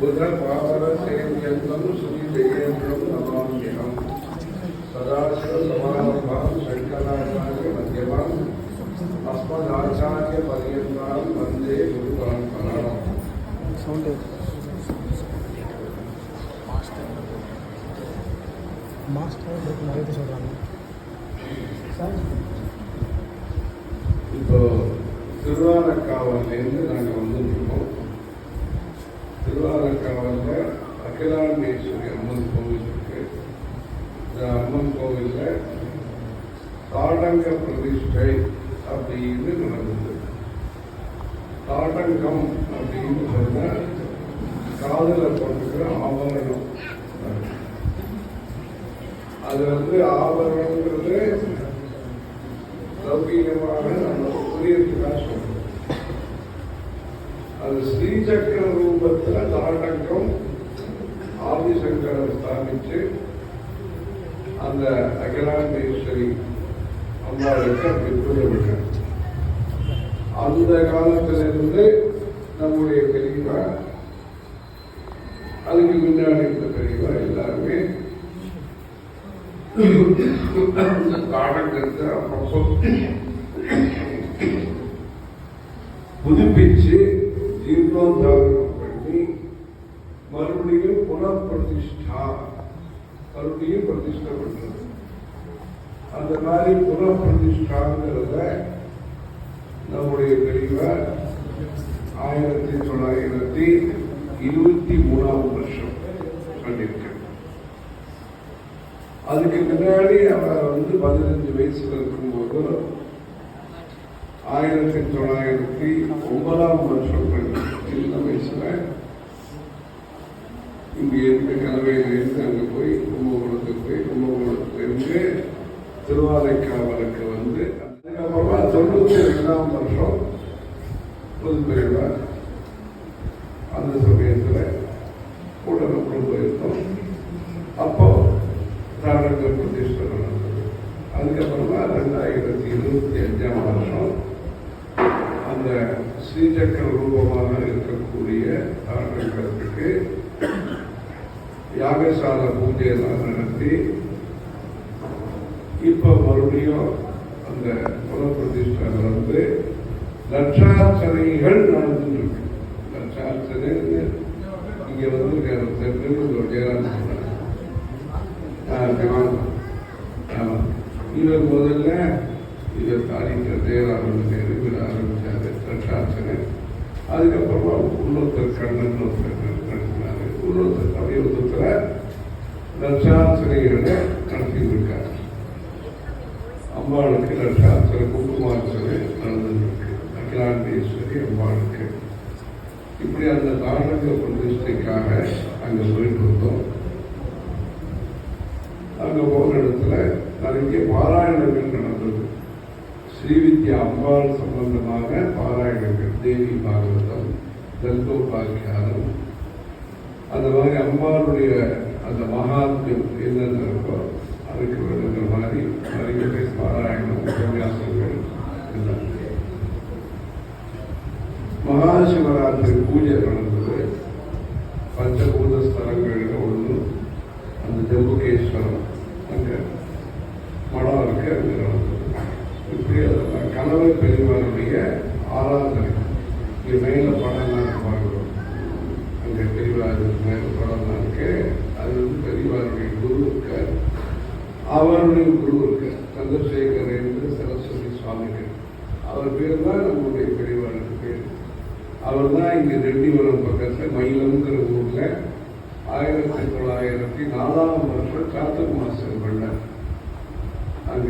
புத பாவர சேவியந்தம் ஸ்ரீ ஜெயேந்திரம் நமாமியம் சதாசிவ சமாரம்பாம் சங்கராச்சாரிய மத்தியமாம் அஸ்மதாச்சாரிய பரியந்தாம் வந்தே குரு பரம்பராம். இப்போ திருவாரக்காவல்லேருந்து நாங்கள் வந்துருக்கோம். திருவாரக்காவலில் அகிலாண்டேஸ்வரி அம்மன் கோவில் இருக்கு. இந்த அம்மன் கோவிலில் தாடங்க பிரதிஷ்டை அப்படின்னு நடந்தது. தாடங்கம் அப்படின்னு சொன்னால் காதில் போட்டுக்கிற ஆபரணம். அது ஆபரணங்கிறது லௌகீகமாக நம்ம புரியறதுக்காக சொல்றோம். அது ஸ்ரீசக்கர ரூபத்தில் தாடங்கம் ஆதிசங்கரர் ஸ்தாபிச்சு அந்த அகிலாண்டேஸ்வரி அம்பாளுக்கு அப்படி புரியவிட்டார். அந்த காலத்திலிருந்து நம்முடைய பெரியவா, அதுக்கு முன்னாடி இருந்த பெரியவா எல்லாருமே தாடங்கத்தை அப்பப்போ புதுப்பிச்சு ஜீர்ணோத்தாரணம் பண்ணி மறுபடியும் புனப்பிரதிஷ்டா மறுபடியும் பிரதிஷ்டை பண்றது. அந்த மாதிரி புனப்பிரதிஷ்டாங்கிறத நம்முடைய பெரியவா 1923 வருஷம் பண்ணியிருக்க. அதுக்கு முன்னாடி அவர் 15 வயசுல இருக்கும்போது 1909 வருஷம் சின்ன வயசுல இங்க இருக்க கலவையிலிருந்து அங்க போய் கும்பகோணத்துக்கு போய் கும்பகோணத்திலிருந்து திருவாரைக்காவலுக்கு அதுக்கப்புறமா 92ஆம் வருஷம் புதுப்பிரிவா அந்த சமயத்துல கூட நம்ம போயிருந்தோம். அப்போ தாடங்க பிரதிஷ்டை நடந்தது. அதுக்கப்புறமா 2025ஆம் வருஷம் அந்த ஸ்ரீசக்கர ரூபமாக இருக்கக்கூடிய தாடங்கத்துக்கு யாகசால பூஜையெல்லாம் நடத்தி இப்ப மறுபடியும் அந்த புனப்பிரதிஷ்டை நடந்து லட்சார்ச்சனைகள் நடந்துட்டு இருக்கு. லட்சார்ச்சனை இங்க ஜெயராஜ் இவர் முதல்ல இவர் தாரிக்க ஜெயராமன் இவர் ஆரம்பிச்சாரு லட்சார்ச்சனை. அதுக்கப்புறமா உள்ளூத்தர் கண்ணன் நடத்தினாரு. உள்ளூத்தர் சமீபத்தில் லட்சார்ச்சனைகளை நடத்திட்டு இருக்காரு. அம்பாளுக்கு லட்சார்ச்சனை குங்குமார்ச்சனை நடந்துருக்கு. அகிலாண்டேஸ்வரி அம்பாளுக்கு இப்படி அந்த தாடங்க பிரதிஷ்டைக்காக அங்க போயிட்டு இருந்தோம். அங்க போன இடத்துல நிறைய பாராயணங்கள் நடந்தது. ஸ்ரீவித்யா அம்பாள் சம்பந்தமான பாராயணங்கள், தேவி பாகவதம், தந்தோபாக்கியானம், அந்த மாதிரி அம்பாளுடைய அந்த மகாத்மியம் என்னென்ன இருக்கோ அதுக்கு விழுந்த மாதிரி நிறைய பேர் பாராயணம் உபன்யாசங்கள் எல்லாம். மகாசிவராத்திரி பூஜை நடந்தது. பஞ்சபூத ஸ்தலங்கள்ல ஒன்று அந்த ஜம்புகேஸ்வரம் அங்க மடம் இருக்கு, அங்க நடந்தது. இப்படி அதெல்லாம் கணவன் பெரியவாருடைய ஆராதனை. இங்க மேல படம்லாம் பார்க்கிறோம். அங்க பெரியவாரு மேல படம்லாம் இருக்கு. அது பெரியவாருடைய குரு இருக்கார், அவருடைய குரு இருக்கார் சந்திரசேகர் என்று சரஸ்வதி சுவாமிகள். அவர் பேர் தான் நம்முடைய பெரியவாருக்கு பேர். அவர் தான் இங்க ரெட்டிவரம் பக்கத்துல மயிலம்ங்கிற ஊர்ல 1904ஆம் வருஷம் கார்த்திகை மாசம் பண்ணார். அங்க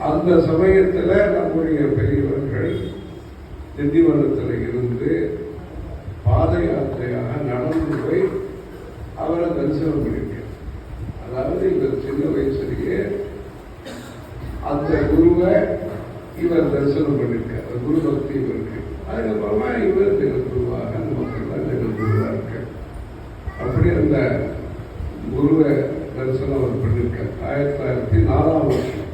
அந்த சமயத்துல நம்முடைய பெரியவர்கள் திண்டிவனத்தில் இருந்து பாத யாத்திரையாக நடந்து போய் அவரை தரிசனம் பண்ணிருக்க. அதாவது இவர் சின்ன வயசுலயே அந்த குருவை இவர் தரிசனம் பண்ணிருக்கார். குரு பக்தி இவருக்கு. அதுக்கப்புறமா இவர் ஜெகத்குருவாக நமக்கெல்லாம் ஜெகத்குருவா இருக்க. அப்படி அந்த குருவை தரிசனம் அவர் பண்ணிருக்கார் 1904ஆம் வருஷம்.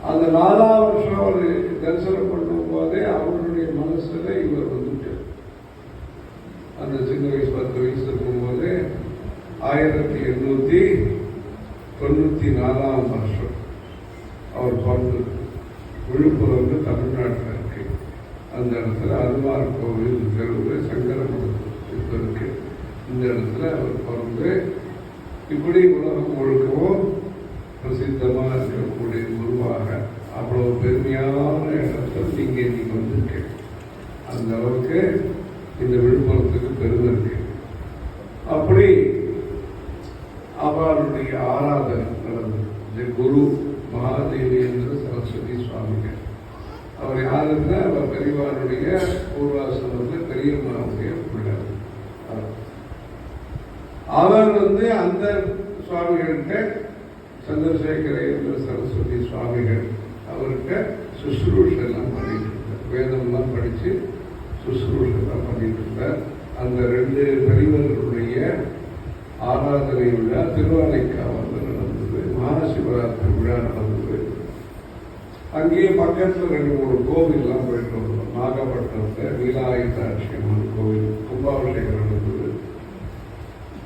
அந்த 4ஆம் வருஷம் அவர் தரிசனம் பண்ணும் போதே அவருடைய மனசுல இவர் வந்துட்டார். அந்த சின்ன வயசு 10 வயசு 1894 வருஷம் அவர் பிறந்தது. விழுப்புரம் தமிழ்நாட்டில் இருக்கு. அந்த இடத்துல அருவார் கோவில் தெருவு சங்கரமடம் இப்போ இருக்கு. இந்த இடத்துல அவர் பிறந்து இப்படி உலகம் முழுக்கவும் பிரசித்தமாக இருக்கக்கூடிய குருவாக அவ்வளோ பெருமையான இடத்துல நீங்கள் இன்னைக்கு வந்திருக்கு. அந்த அளவுக்கு இந்த விழுப்புரத்துக்கு பெருமை இருக்கு. அப்படி அவருடைய ஆராதனை நடந்தது. குரு மகாதேவேந்திர சரஸ்வதி சுவாமிகள் அவர் யாருன்னா அவர் பெரியவாருடைய பூர்வாசிரமத்தில் பெரியம்மாவுடைய பிள்ளை. அவர் அந்த சுவாமிகள்கிட்ட சந்திரசேகரேந்திர சரஸ்வதி சுவாமிகள் அவர்கிட்ட சுசுரூஷெல்லாம் பண்ணிட்டு இருந்தார். வேதம்லாம் படித்து சுசுரூஷெல்லாம் பண்ணிட்டு இருந்தார். அந்த 2 பெரியவர்களுடைய ஆராதனை விழா திருவானைக்காவலில் நடந்தது. மகாசிவராத்திரி விழா நடந்தது. அங்கேயே பக்கத்தில் 2-3 கோவில்லாம் போயிட்டு வந்தோம். நாகப்பட்டினத்தில் நீலாயுதாட்சி அம்மன் கோவில் கும்பாபிஷேகம் நடந்தது.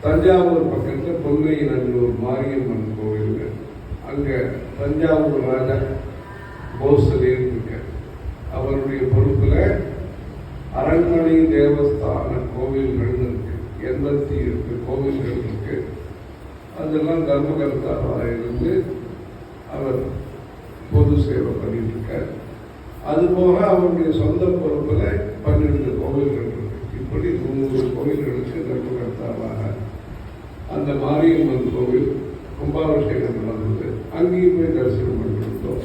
தஞ்சாவூர் பக்கத்தில் பொன்னை நல்லூர் மாரியம்மன் கோவில், அங்கே தஞ்சாவூர் ராஜா போஸ்லேன்னு இருக்க அவருடைய பொறுப்பில் அரண்மனை தேவஸ்தான கோவில்கள் இருக்கு. 88 கோவில்கள் இருக்கு. அதெல்லாம் தர்மகர்த்தாவாக இருந்து அவர் பொது சேவை பண்ணிட்டு இருக்கார். அதுபோக அவருடைய சொந்த பொறுப்பில் 12 கோவில்கள் இருக்கு. இப்படி 300 கோவில்களுக்கு தர்மகர்த்தாவாக அந்த மாரியம்மன் கோவில் கும்பாபிஷேகம் நடந்தது. அங்கேயும் போய் தரிசனம் பண்ணிருந்தோம்.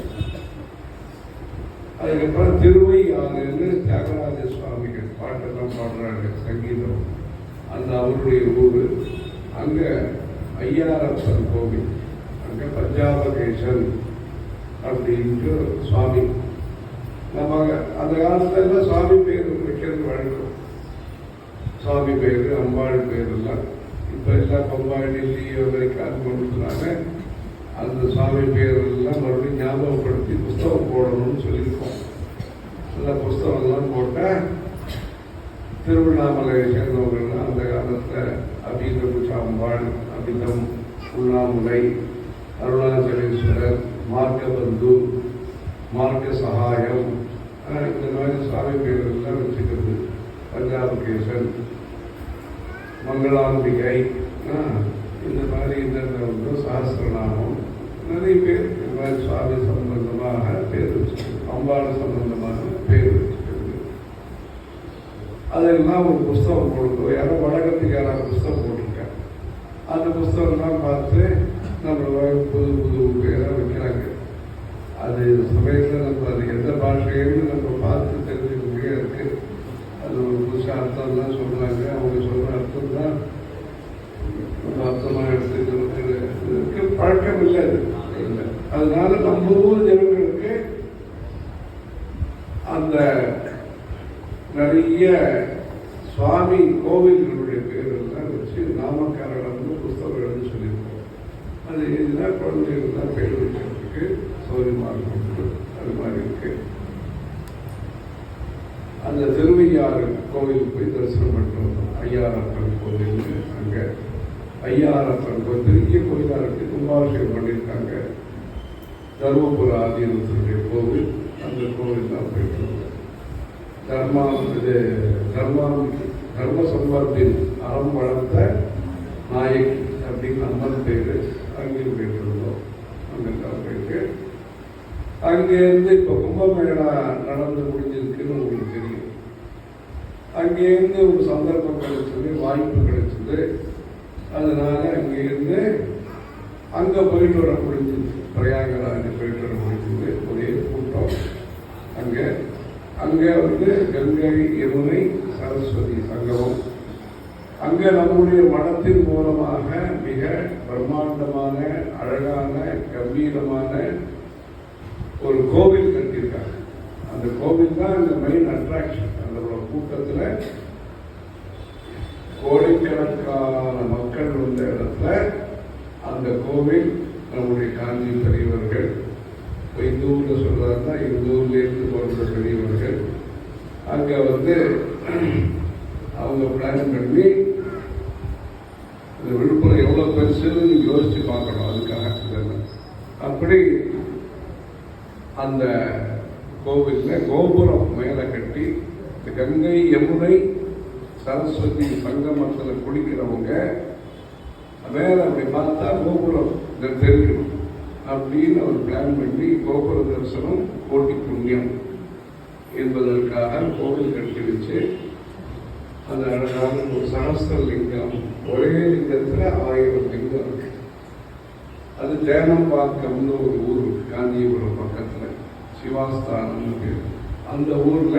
அதுக்கப்புறம் திருவையாறுன்னு தியாகராஜ சுவாமிகள் பாட்டெல்லாம் பாடுறாங்க, சங்கீதம். அந்த அவருடைய ஊர். அங்கே ஐயாரப்பன் கோவில், அங்கே பஞ்சாபகேசன் அப்படின்ட்டு சுவாமி. நம்ம அந்த காலத்துல எல்லாம் சுவாமி பேர் வைக்கிறது வழக்கம். சுவாமி பேர், அம்பாள் பேர் எல்லாம். இப்போ எல்லாம் பம்பாய், டெல்லி, அமெரிக்கான்னு கொடுக்குறாங்க. அந்த சுவாமி பேரெல்லாம் மறுபடியும் ஞாபகப்படுத்தி புஸ்தகம் போடணும்னு சொல்லியிருக்கோம். அந்த புஸ்தகம்லாம் போட்டால் திருவண்ணாமலை சேர்ந்தவங்கள்லாம் அந்த காலத்தில் அபிதம் சாம்பாள், அபிதம், உண்ணாமுலை, அருணாச்சலேஸ்வரர், மார்க்கபந்து, மார்க்க சகாயம், இந்த மாதிரி சுவாமி பேரெல்லாம் வச்சுக்கிறது. பஞ்சாபகேசன், மங்களாம்பிகை, இந்த மாதிரி இந்த சாஸ்திரநாமம், நிறைய பேர் இந்த மாதிரி சுவாமி சம்பந்தமாக பேர் வச்சுக்கிறது. அம்பாள் சம்பந்தமாக பேர் வச்சுக்கிறது. அதெல்லாம் ஒரு புஸ்தகம் போடுறோம். யாரோ வழக்கத்துக்கு யாராவது புஸ்தகம் போட்டிருக்காங்க. அந்த புஸ்தகம்லாம் பார்த்து நம்ம புது புது பேராக வைக்கிறாங்க. அது சமயத்தில் நம்ம அது எந்த பாஷைன்னு நம்ம பார்த்து தெரிஞ்சுக்க முடியாது இருக்கு. அது ஒரு புதுசாக அர்த்தம்லாம் சொல்கிறாங்க. அவங்க சொல்கிற அர்த்தம் தான் நம்ம அர்த்தமாக எடுத்துக்கிறதுக்கு பழக்கம் இல்லை. அது இல்லை. அதனால நம்ம ஊர் ஜனங்களுக்கு அந்த நிறைய சுவாமி கோவில்களுடைய பேரெல்லாம் வச்சு நாமக்கரணம்னு புஸ்தகம் எழுத சொல்லியிருக்கோம். அது இதுதான் குழந்தைகள்லாம் பேர் வைக்கிறதுக்கு சௌரியமாக இருக்கு. அது மாதிரி இருக்கு. அந்த திருவையாறு கோவில் போய் தரிசனம் பண்ணிட்டு வந்தோம். ஐயாரப்பன் கோவில். அங்கே ஐயாரப்பன் கோவில் பெரிய கோயிலாக இருக்கு. கும்பாபிஷேகம் பண்ணியிருக்காங்க. தர்மபுர ஆதீனத்தினுடைய கோவில். அந்த கோவில் தான் போயிட்டு வந்தோம். தர்ம சம்பத்தின் அறம் வளர்த்த நாயகி அப்படின்னு அம்மன் பேரு. அங்கேயும் போயிட்டு இருந்தோம். அங்கெல்லாம் போயிட்டு அங்கேருந்து இப்போ கும்பமேளா நடந்து முடிஞ்சிருக்குன்னு உங்களுக்கு தெரியும். அங்கேருந்து ஒரு சந்தர்ப்பம் கிடைச்சது, வாய்ப்பு கிடைச்சது. அதனால அங்கேருந்து அங்கே போயிட்டு வர முடிஞ்சது. பிரயாகராஜ் போயிட்டு வர முடிஞ்சது. ஒரே கூட்டம். அங்கே கங்கை, யமுனை, சரஸ்வதி சங்கமம். அங்கே நம்முடைய மடத்தின் மூலமாக மிக பிரம்மாண்டமான, அழகான, கம்பீரமான ஒரு கோவில் கட்டியிருக்காங்க. அந்த கோவில் தான் இந்த மெயின் அட்ராக்ஷன். அந்த கூட்டத்தில் கோடிக்கணக்கான மக்கள் வந்த இடத்துல அந்த கோவில் நம்முடைய காஞ்சி பெரியவர்கள், இந்த ஊரில் சொல்றாருன்னா இந்த ஊர்லேருந்து போன்ற பெரியவர்கள் அங்கே அவங்க பிளான் பண்ணி இந்த விழுப்புரம் எவ்வளோ கங்கை அந்த கோவிலில் கோபுரம் மேலே கட்டி இந்த கங்கை யமுனை சரஸ்வதி சங்கமத்தில் குளிக்கிறவங்க மேலே அப்படி பார்த்தா கோபுரம் தெரியும் அப்படின்னு அவர் பிளான் பண்ணி கோபுர தரிசனம் கோட்டி புண்ணியம் என்பதற்காக கோவில் கட்டி வச்சு அந்த அழகான ஒரு சகஸ்திர லிங்கம், ஒரே லிங்கத்தில் 1000 லிங்கம் இருக்கு. அது தேனம்பாக்கம்னு ஒரு ஊர் காஞ்சிபுரம் பக்கத்தில் சிவாஸ்தானம் பேர். அந்த ஊர்ல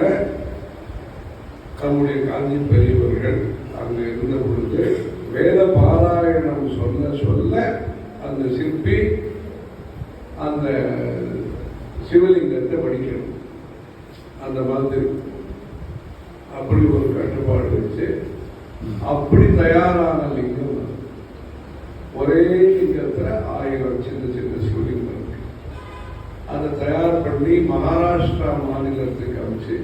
நம்முடைய காஞ்சி பெரியவர்கள் அங்கே இருந்த பொழுது வேத பாராயணம் சொல்ல அந்த சிற்பி அந்த சிவலிங்கத்தை படிக்கணும். அந்த மாதிரி அப்படி ஒரு கட்டுப்பாடு வச்சு அப்படி தயாரான லிங்கம் ஒரே லிங்கத்துல 1000 சின்ன சின்ன சிவலிங்கம் இருக்கு. அதை தயார் பண்ணி மகாராஷ்டிரா மாநிலத்துக்கு அமைச்சு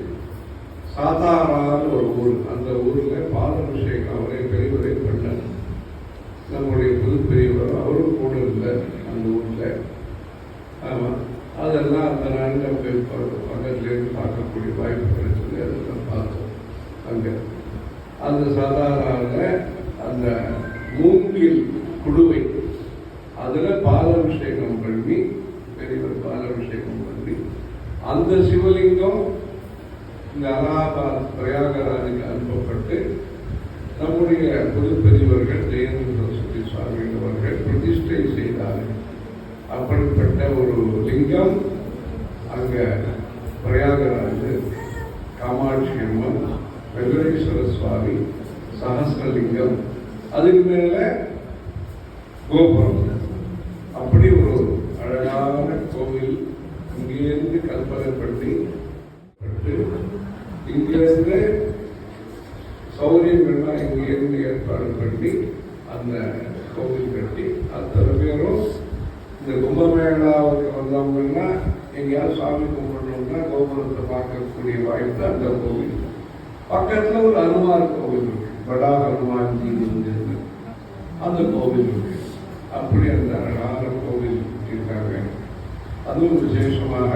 சாதாரான்னு ஒரு ஊர், அந்த ஊர்ல பாலாபிஷேகம் அவரே பெரியவரை பண்ணார். நம்முடைய புது பெரியவர் அவரும் கூட இல்லை அந்த ஊர்ல. ஆமா, அதெல்லாம் அந்த நாளில் பக்கத்துலேருந்து பார்க்கக்கூடிய வாய்ப்பு கிடைச்சது. அதெல்லாம் பார்த்தோம். அங்கே அந்த சாதாரண அந்த மூங்கில் குடுவை அதில் பாலாபிஷேகம் பண்ணி பெரியவர் பாலாபிஷேகம் பண்ணி அந்த சிவலிங்கம் இந்த அலகாபாத் பிரயாகராஜுக்கு அனுப்பப்பட்டு நம்முடைய புது பெரியவர்கள் ஜெயேந்திர சரஸ்வதி சுவாமி அவர்கள் பிரதிஷ்டை செய்தார்கள். அப்படிப்பட்ட ஒரு லிங்கம் அங்க பிரயாகராஜ், காமாட்சி அம்மன், வெங்கடேஸ்வர சுவாமி, சஹஸ்ரலிங்கம், அதுக்கு மேல கோபுரம். அப்படி ஒரு அழகான கோவில் இங்கிருந்து கல்பனை பண்ணி இங்கிருந்து சௌரியங்கள்லாம் இங்கிருந்து ஏற்பாடு பண்ணி அந்த கோவில் கட்டி அத்தனை பேரும் இந்த கும்பமேளாவுக்கு வந்தவங்கன்னா எங்கேயாவது சாமி கும்பிடணும்னா கோபுரத்தை பார்க்கக்கூடிய வாய்ப்பு அந்த கோவில். பக்கத்தில் ஒரு அனுமார் கோவில் இருக்கு, படா ஹனுமான்ஜி அந்த கோவில் இருக்கு. அப்படி அந்த அழகான கோவில் இருக்காங்க. அதுவும் விசேஷமாக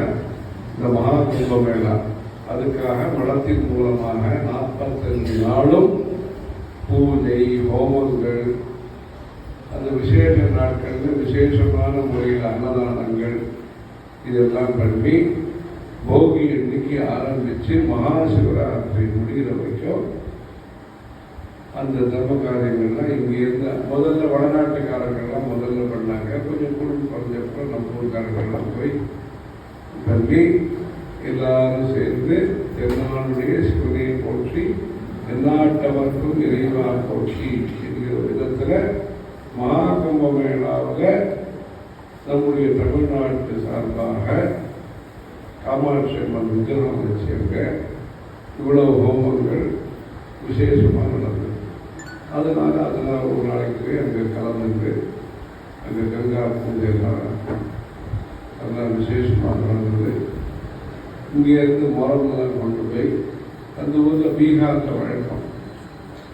இந்த மகா கும்பமேளா அதுக்காக மடத்தின் மூலமாக 45 நாளும் பூஜை ஹோமங்கள், அந்த விசேஷ நாட்களில் விசேஷமான முறையில் அன்னதானங்கள் இதெல்லாம் பண்ணி போகி எண்ணிக்கை ஆரம்பித்து மகா சிவராத்திரி முடிகிற வரைக்கும் அந்த தர்ம காரியங்கள்லாம் இங்கேருந்து முதல்ல வடநாட்டுக்காரர்கள்லாம் முதல்ல பண்ணாங்க. கொஞ்சம் குடும்பம் குறைஞ்சப்போ நம்ம ஊருக்காரர்கள்லாம் போய் பண்ணி எல்லாரும் சேர்ந்து என்னாளுடைய சிவனையை போற்றி எந்நாட்டவர்க்கும் இறைவா போற்றி என்கிற விதத்தில் மகா கும்பமேளாவில் நம்முடைய தமிழ்நாட்டு சார்பாக காமாட்சி அம்மன் விக்கிரகம் வச்சிருக்க இவ்வளவு ஹோமங்கள் விசேஷமாக நடந்தது. அதனால் அதெல்லாம் ஒரு நாளைக்கு போய் அங்கே கலந்துட்டு அங்கே கங்கா பூஜை அதெல்லாம் விசேஷமாக நடந்தது. இங்கேருந்து முறம்லாம் கொண்டு போய் அந்த ஊரில் பீகாரில் வழக்கம்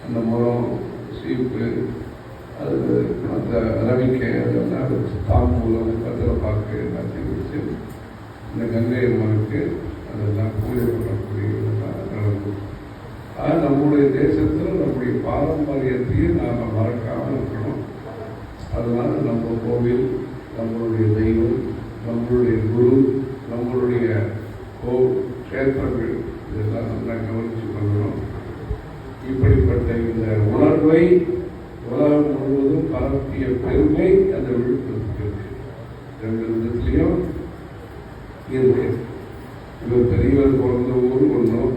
அந்த முறம் சீப்பு அது மற்ற ரவிக்கை அதெல்லாம் வச்சு தாம்பூலம் கதிரை பாக்கு எல்லாத்தையும் வச்சு இந்த கங்கை அம்மனுக்கு அதெல்லாம் பூஜை பண்ணக்கூடியதெல்லாம் நடந்தது. ஆனால் நம்முடைய தேசத்தில் நம்முடைய பாரம்பரியத்தையும் நாம் மறக்காமல் இருக்கணும். அதனால நம்ம கோவில், நம்மளுடைய தெய்வம், நம்மளுடைய குரு, நம்மளுடைய கஷேத்திரங்கள் இதெல்லாம் நல்லா கவனித்து பண்ணணும். இப்படிப்பட்ட இந்த உணர்வை உலகம் முழுவதும் பரப்பிய பெருமை அந்த விழுப்புரத்துக்கு இருக்கு. 2 விதத்திலையும் இருக்கு. இவர் பெரியவர் பிறந்த ஊர் ஒன்றும்,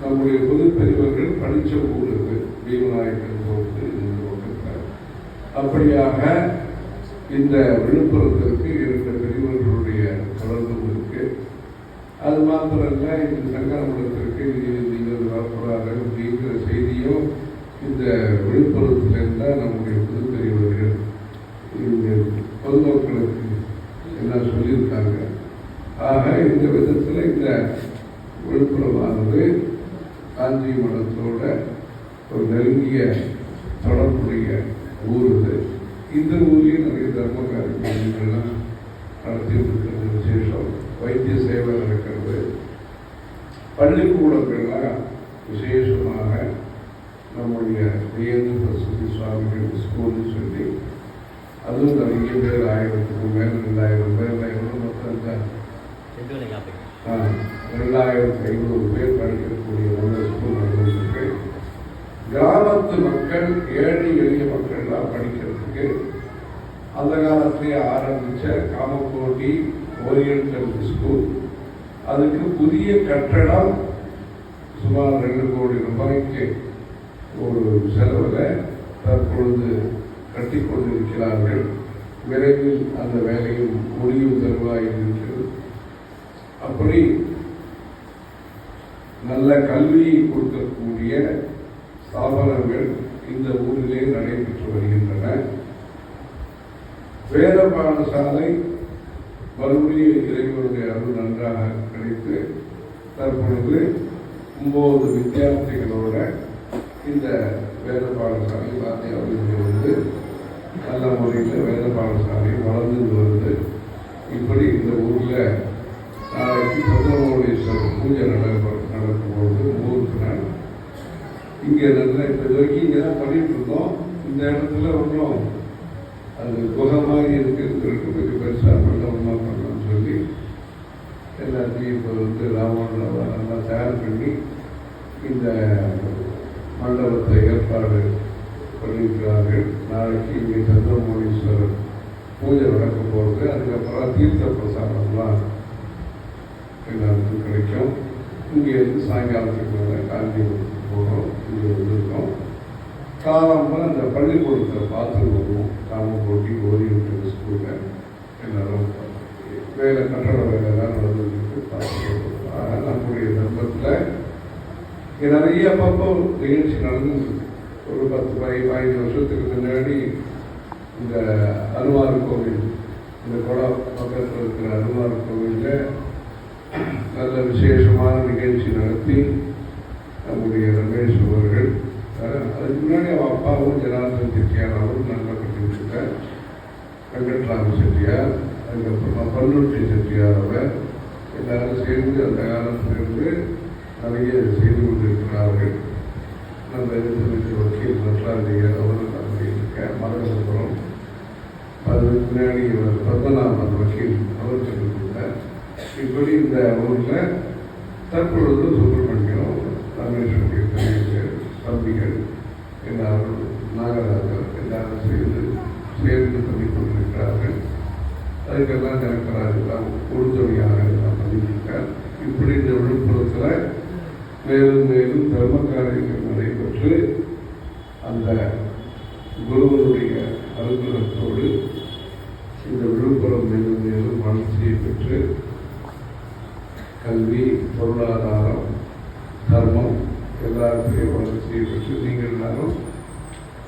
நம்முடைய புது பெரியவர்கள் படித்த ஊர் இருக்கு, பீமநாயக்கர் கோவில் இந்த பக்கத்தில். அப்படியாக இந்த விழுப்புரத்திற்கு 2 பெரியவர்களுடைய தொடர்பு இருக்கு. அது மாத்திரல்ல, இந்த சங்கரமடத்திற்கு இவர் வரப்போறாரு அப்படிங்கிற செய்தியும் இந்த விழுப்புரத்தில் இருந்தால் நம்முடைய புது பெரியவர்கள் இந்த பொதுமக்களுக்கு என்ன சொல்லியிருக்காங்க. ஆக இந்த விதத்தில் இந்த விழுப்புரமானது காஞ்சி மடத்தோட ஒரு நெருங்கிய தொடர்புடைய ஊர் இது. இந்த ஊரில் நிறைய தர்ம காரியங்கள்லாம் நடத்திட்டு இருக்கிறது விசேஷம். வைத்திய சேவை நடக்கிறது. பள்ளிக்கூடங்கள்லாம் விசேஷமாக நம்முடைய வியந்து பிரசித்தி சுவாமிகள் ஸ்கூல்னு சொல்லி அதுவும் நிறைய பேர் 1000க்கு மேல் 2000 பேர் எவ்வளோ மொத்தம் 2500 பேர் படிக்கக்கூடிய நல்ல ஸ்கூல் நடந்திருக்கு. கிராமத்து மக்கள், ஏழை எளிய மக்கள்லாம் படிக்கிறதுக்கு அந்த காலத்திலேயே ஆரம்பித்த காமக்கோட்டி ஓரியண்டல் ஸ்கூல், அதுக்கு புதிய கட்டடம் சுமார் 2 கோடி ரூபாய்க்கு ஒரு செலவில் தற்பொழுது கட்டி கொண்டிருக்கிறார்கள். விரைவில் அந்த வேலையும் முடிவு தருவாயில் இருக்கிறது. அப்படி நல்ல கல்வியை கொடுக்கக்கூடிய ஸ்தாபனங்கள் இந்த ஊரிலே நடைபெற்று வருகின்றன. வேத பாடசாலை மறுபடியும் இறைவனுடைய அருள் நன்றாக கிடைத்து தற்பொழுது 9 வித்தியார்த்திகளோட இந்த வேத பாடசாலை வாத்தியாவதிலிருந்து நல்ல முறையில் வேத பாடசாலை வளர்ந்து வருது. இப்படி இந்த ஊரில் நாளைக்கு சந்திரமௌலீஸ்வரர் பூஜை நடக்கும்போது 3 நாள் இங்கே நல்ல இப்போ இது வரைக்கும் இங்கே தான் பண்ணிட்டு இருந்தோம். இந்த இடத்துல ஒன்றும் அது குகை மாதிரி இருக்குன்னு சொல்லிட்டு கொஞ்சம் பெருசாக பண்ணலாம்னு சொல்லி எல்லாத்தையும் இப்போ ராமன் நல்லா தயார் பண்ணி இந்த மண்டபத்தை ஏற்பாடு பண்ணியிருக்கிறார்கள். நாளைக்கு இங்கே சந்திரமௌலீஸ்வரர் பூஜை நடக்க போகிறது. அதுக்கப்புறம் தீர்த்த பிரசாதம்லாம் எல்லாருக்கும் கிடைக்கும். இங்கே இருந்து சாயங்காலத்துக்கு மேலே காஞ்சிபுரத்துக்கு போகிறோம். இங்கே வந்திருக்கோம். காலம்பரம் அந்த பள்ளிக்கூடத்தை பார்த்து வருவோம். காமக்கோட்டி ஓரியண்டல் ஸ்கூலில் எல்லாரும் வேலை கட்டட வேலையெல்லாம் நடந்துருக்கு பார்த்து. ஆனால் நம்முடைய தர்மத்தில் நிறைய அப்பப்போ நிகழ்ச்சி நடந்துருக்கு. ஒரு 10-15 வருஷத்துக்கு முன்னாடி இந்த அனுமார் கோவில், இந்த குளம் பக்கத்தில் இருக்கிற அனுமார் கோவிலில் நல்ல விசேஷமான நிகழ்ச்சி நடத்தி நம்முடைய ரமேஷ் அவர்கள், அதுக்கு முன்னாடி அவன் அப்பாவும் ஜனார்தன் செட்டியார் அவரும் நல்லா கட்டிவிட்டார். வெங்கட்ராம செட்டியார், அதுக்கப்புறமா பல்லுட்டி செட்டியார் அவர் எல்லாரும் சேர்ந்து அந்த காலத்திலிருந்து நிறைய செய்து கொண்டிருக்கிறார்கள். நம்ம வக்கீல் நட்ராஜையர் அவர்கள் அப்படி இருக்க மரகசபுரம், அதுக்கு முன்னாடி பத்மநாபன் வக்கீல் அவர் சொல்லியிருந்தார். இப்படி இந்த ஊரில் தற்பொழுது சுப்பிரமணியம், ரமேஸ்வரி, தம்பிகள் எல்லாரும், நாகராஜர் எல்லாரும் சேர்ந்து பண்ணி கொண்டிருக்கிறார்கள். அதுக்கெல்லாம் ஜனக்கராஜ் எல்லாம் உறுதுணையாக எல்லாம் பண்ணியிருக்கார். இப்படி இந்த விழுப்புரத்தில் மேலும் மேலும் தர்ம காரியங்கள் நடைபெற்று அந்த குருவனுடைய அனுகிரகத்தோடு இந்த விழுப்புரம் மேலும் மேலும் வளர்ச்சியை பெற்று கல்வி, பொருளாதாரம், தர்மம் எல்லாருக்கும் வளர்ச்சியை பெற்று நீங்கள் எல்லாரும்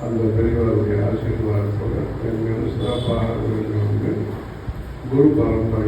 அந்த பெரியவருடைய ஆசீர்வாதத்தோடு எங்களும் சிறப்பாக குரு பரம்பரை